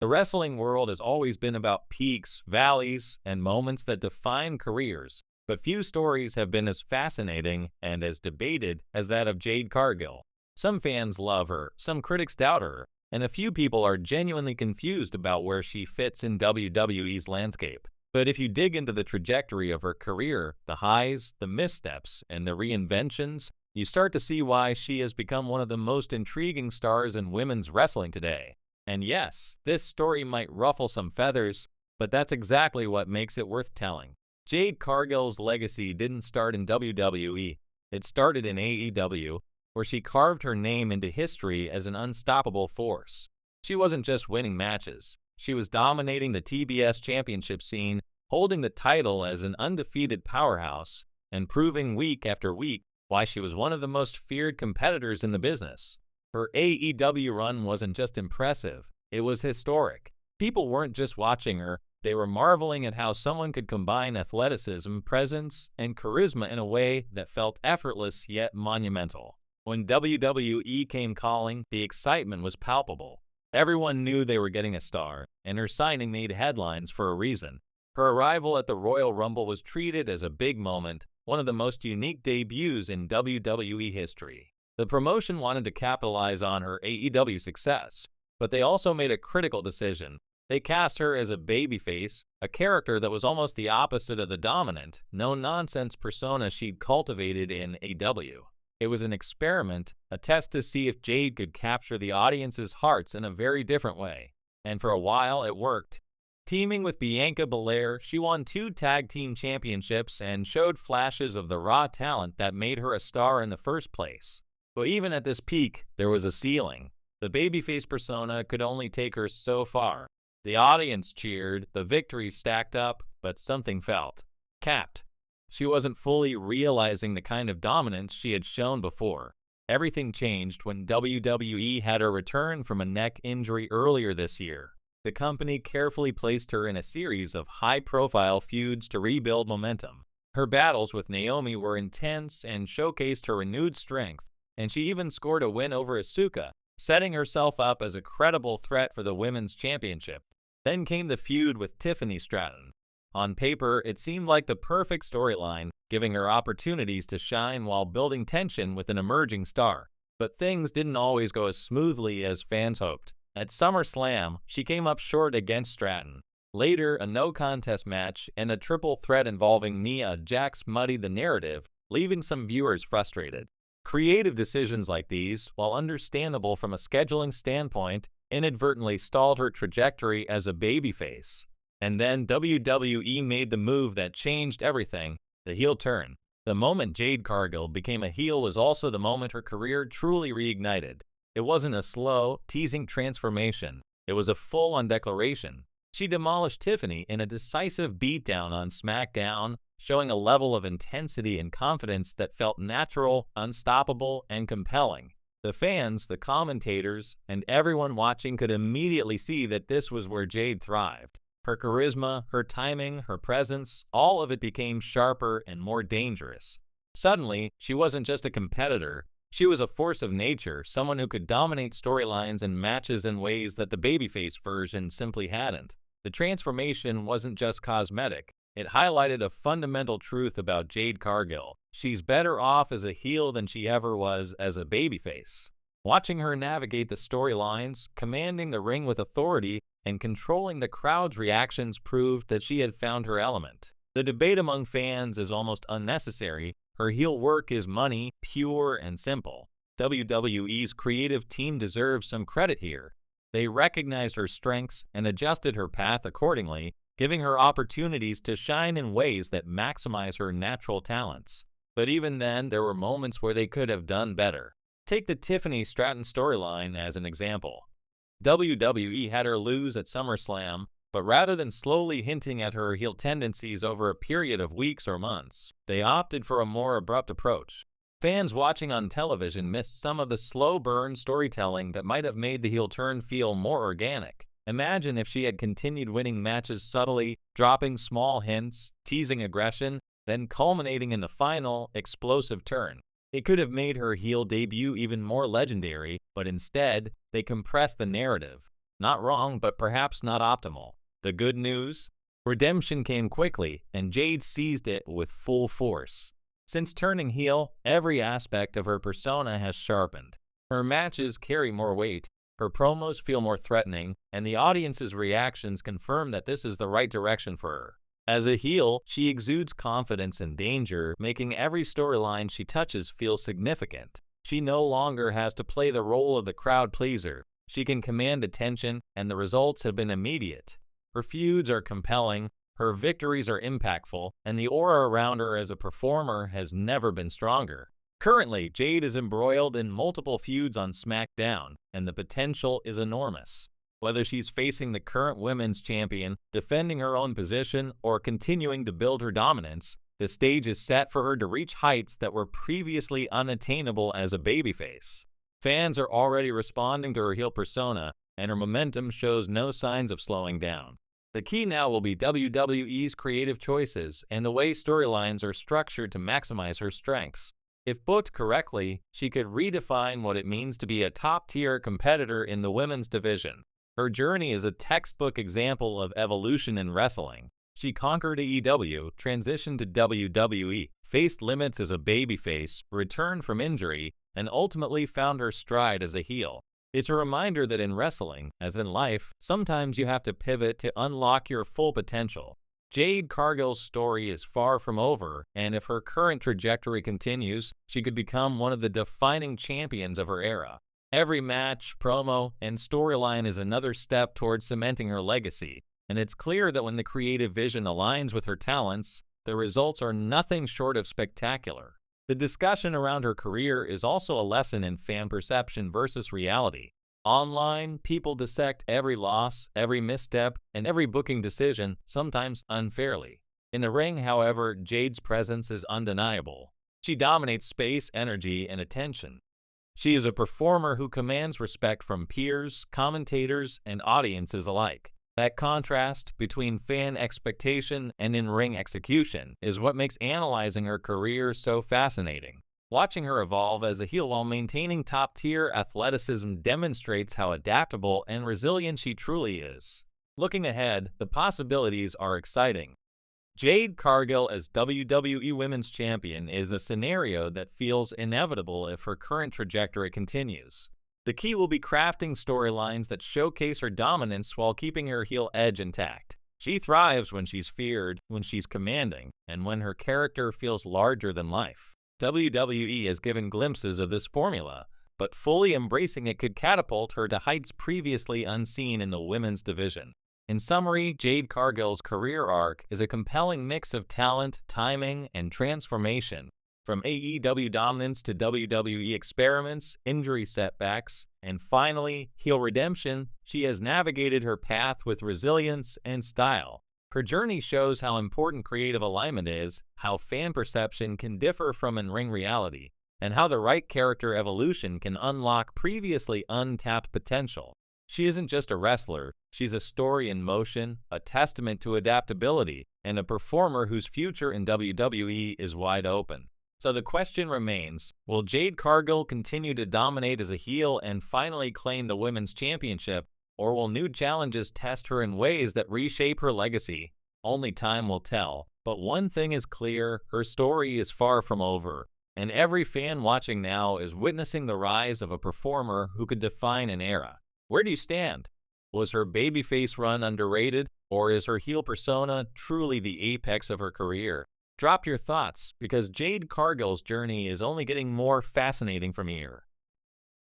The wrestling world has always been about peaks, valleys, and moments that define careers, but few stories have been as fascinating and as debated as that of Jade Cargill. Some fans love her, some critics doubt her, and a few people are genuinely confused about where she fits in WWE's landscape. But if you dig into the trajectory of her career, the highs, the missteps, and the reinventions, you start to see why she has become one of the most intriguing stars in women's wrestling today. And yes, this story might ruffle some feathers, but that's exactly what makes it worth telling. Jade Cargill's legacy didn't start in WWE, it started in AEW, where she carved her name into history as an unstoppable force. She wasn't just winning matches, she was dominating the TBS championship scene, holding the title as an undefeated powerhouse, and proving week after week why she was one of the most feared competitors in the business. Her AEW run wasn't just impressive, it was historic. People weren't just watching her, they were marveling at how someone could combine athleticism, presence, and charisma in a way that felt effortless yet monumental. When WWE came calling, the excitement was palpable. Everyone knew they were getting a star, and her signing made headlines for a reason. Her arrival at the Royal Rumble was treated as a big moment, one of the most unique debuts in WWE history. The promotion wanted to capitalize on her AEW success, but they also made a critical decision. They cast her as a babyface, a character that was almost the opposite of the dominant, no-nonsense persona she'd cultivated in AEW. It was an experiment, a test to see if Jade could capture the audience's hearts in a very different way. And for a while, it worked. Teaming with Bianca Belair, she won 2 tag team championships and showed flashes of the raw talent that made her a star in the first place. But even at this peak, there was a ceiling. The babyface persona could only take her so far. The audience cheered, the victories stacked up, but something felt capped. She wasn't fully realizing the kind of dominance she had shown before. Everything changed when WWE had her return from a neck injury earlier this year. The company carefully placed her in a series of high-profile feuds to rebuild momentum. Her battles with Naomi were intense and showcased her renewed strength, and she even scored a win over Asuka, setting herself up as a credible threat for the Women's Championship. Then came the feud with Tiffany Stratton. On paper, it seemed like the perfect storyline, giving her opportunities to shine while building tension with an emerging star. But things didn't always go as smoothly as fans hoped. At SummerSlam, she came up short against Stratton. Later, a no-contest match and a triple threat involving Nia Jax muddied the narrative, leaving some viewers frustrated. Creative decisions like these, while understandable from a scheduling standpoint, inadvertently stalled her trajectory as a babyface. And then WWE made the move that changed everything, the heel turn. The moment Jade Cargill became a heel was also the moment her career truly reignited. It wasn't a slow, teasing transformation. It was a full-on declaration. She demolished Tiffany in a decisive beatdown on SmackDown, showing a level of intensity and confidence that felt natural, unstoppable, and compelling. The fans, the commentators, and everyone watching could immediately see that this was where Jade thrived. Her charisma, her timing, her presence, all of it became sharper and more dangerous. Suddenly, she wasn't just a competitor. She was a force of nature, someone who could dominate storylines and matches in ways that the babyface version simply hadn't. The transformation wasn't just cosmetic. It highlighted a fundamental truth about Jade Cargill. She's better off as a heel than she ever was as a babyface. Watching her navigate the storylines, commanding the ring with authority, and controlling the crowd's reactions proved that she had found her element. The debate among fans is almost unnecessary. Her heel work is money, pure and simple. WWE's creative team deserves some credit here. They recognized her strengths and adjusted her path accordingly, giving her opportunities to shine in ways that maximize her natural talents. But even then, there were moments where they could have done better. Take the Tiffany Stratton storyline as an example. WWE had her lose at SummerSlam, but rather than slowly hinting at her heel tendencies over a period of weeks or months, they opted for a more abrupt approach. Fans watching on television missed some of the slow-burn storytelling that might have made the heel turn feel more organic. Imagine if she had continued winning matches subtly, dropping small hints, teasing aggression, then culminating in the final, explosive turn. It could have made her heel debut even more legendary, but instead, they compressed the narrative. Not wrong, but perhaps not optimal. The good news? Redemption came quickly, and Jade seized it with full force. Since turning heel, every aspect of her persona has sharpened. Her matches carry more weight, her promos feel more threatening, and the audience's reactions confirm that this is the right direction for her. As a heel, she exudes confidence and danger, making every storyline she touches feel significant. She no longer has to play the role of the crowd pleaser. She can command attention, and the results have been immediate. Her feuds are compelling, her victories are impactful, and the aura around her as a performer has never been stronger. Currently, Jade is embroiled in multiple feuds on SmackDown, and the potential is enormous. Whether she's facing the current women's champion, defending her own position, or continuing to build her dominance, the stage is set for her to reach heights that were previously unattainable as a babyface. Fans are already responding to her heel persona, and her momentum shows no signs of slowing down. The key now will be WWE's creative choices and the way storylines are structured to maximize her strengths. If booked correctly, she could redefine what it means to be a top-tier competitor in the women's division. Her journey is a textbook example of evolution in wrestling. She conquered AEW, transitioned to WWE, faced limits as a babyface, returned from injury, and ultimately found her stride as a heel. It's a reminder that in wrestling, as in life, sometimes you have to pivot to unlock your full potential. Jade Cargill's story is far from over, and if her current trajectory continues, she could become one of the defining champions of her era. Every match, promo, and storyline is another step towards cementing her legacy, and it's clear that when the creative vision aligns with her talents, the results are nothing short of spectacular. The discussion around her career is also a lesson in fan perception versus reality. Online, people dissect every loss, every misstep, and every booking decision, sometimes unfairly. In the ring, however, Jade's presence is undeniable. She dominates space, energy, and attention. She is a performer who commands respect from peers, commentators, and audiences alike. That contrast between fan expectation and in-ring execution is what makes analyzing her career so fascinating. Watching her evolve as a heel while maintaining top-tier athleticism demonstrates how adaptable and resilient she truly is. Looking ahead, the possibilities are exciting. Jade Cargill as WWE Women's Champion is a scenario that feels inevitable if her current trajectory continues. The key will be crafting storylines that showcase her dominance while keeping her heel edge intact. She thrives when she's feared, when she's commanding, and when her character feels larger than life. WWE has given glimpses of this formula, but fully embracing it could catapult her to heights previously unseen in the women's division. In summary, Jade Cargill's career arc is a compelling mix of talent, timing, and transformation. From AEW dominance to WWE experiments, injury setbacks, and finally, heel redemption, she has navigated her path with resilience and style. Her journey shows how important creative alignment is, how fan perception can differ from in-ring reality, and how the right character evolution can unlock previously untapped potential. She isn't just a wrestler, she's a story in motion, a testament to adaptability, and a performer whose future in WWE is wide open. So the question remains, will Jade Cargill continue to dominate as a heel and finally claim the Women's Championship, or will new challenges test her in ways that reshape her legacy? Only time will tell, but one thing is clear, her story is far from over, and every fan watching now is witnessing the rise of a performer who could define an era. Where do you stand? Was her babyface run underrated, or is her heel persona truly the apex of her career? Drop your thoughts, because Jade Cargill's journey is only getting more fascinating from here.